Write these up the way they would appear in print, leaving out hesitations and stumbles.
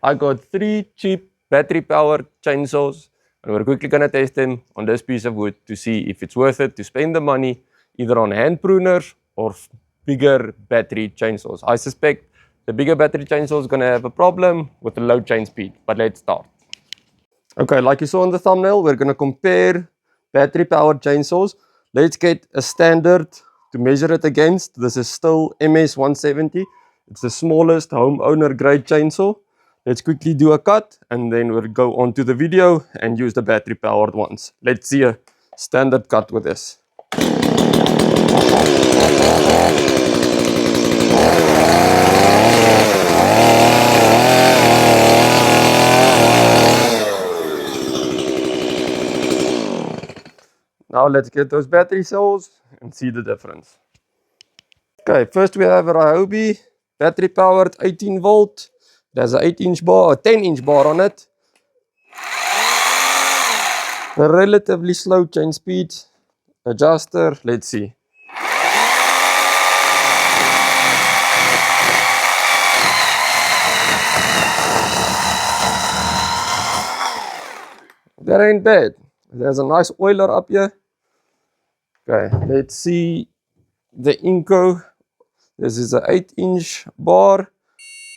I got 3 cheap battery-powered chainsaws, and we're quickly going to test them on this piece of wood to see if it's worth it to spend the money either on hand pruners or bigger battery chainsaws. I suspect the bigger battery chainsaw is going to have a problem with the low chain speed, but let's start. Okay, like you saw in the thumbnail, we're going to compare battery-powered chainsaws. Let's get a standard to measure it against. This is still MS170. It's the smallest homeowner grade chainsaw. Let's quickly do a cut and then we'll go on to the video and use the battery-powered ones. Let's see a standard cut with this. Now let's get those battery cells and see the difference. Okay, first we have a Ryobi battery powered 18 volt. It has an 8-inch bar or 10-inch bar on it. A relatively slow chain speed. Adjuster, let's see. That ain't bad. There's a nice oiler up here. Okay, let's see the Inco. This is an 8-inch bar.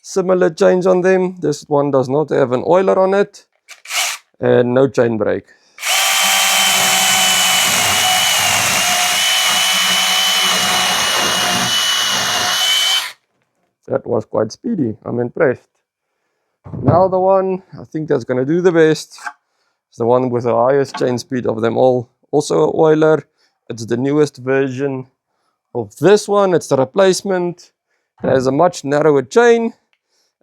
Similar chains on them. This one does not have an oiler on it. And no chain brake. That was quite speedy. I'm impressed. Now the one I think that's going to do the best is the one with the highest chain speed of them all. Also an oiler. It's the newest version of this one. It's the replacement. It has a much narrower chain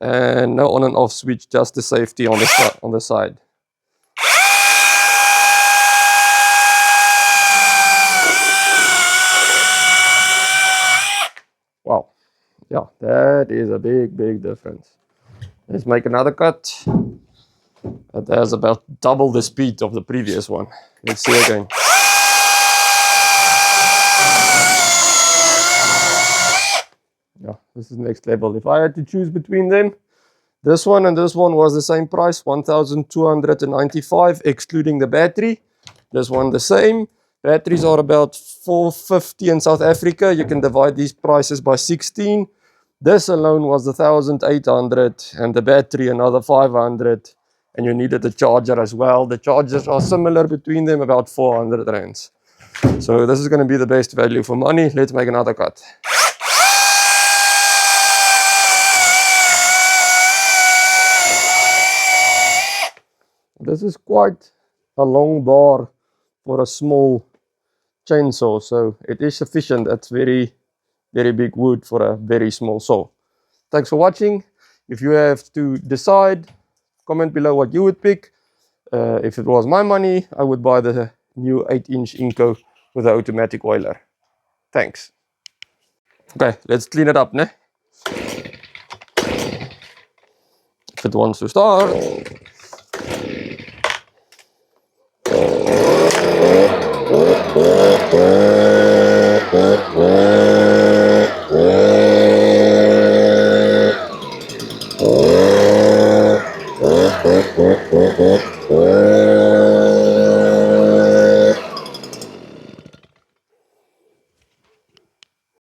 and no on and off switch, just the safety on the side. Wow. Yeah, that is a big difference. Let's make another cut. That has about double the speed of the previous one. Let's see again. Yeah, this is next level. If I had to choose between them, this one and this one was the same price, 1,295 excluding the battery. This one the same. Batteries are about 450 in South Africa. You can divide these prices by 16. This alone was 1,800 and the battery another 500. And you needed the charger as well. The chargers are similar between them, about 400 rands. So this is going to be the best value for money. Let's make another cut. This is quite a long bar for a small chainsaw, so it is sufficient. That's very big wood for a very small saw. Thanks for watching. If you have to decide, comment below what you would pick. If it was my money, I would buy the new 8-inch Inco with the automatic oiler. Thanks. Okay, let's clean it up, ne? If it wants to start.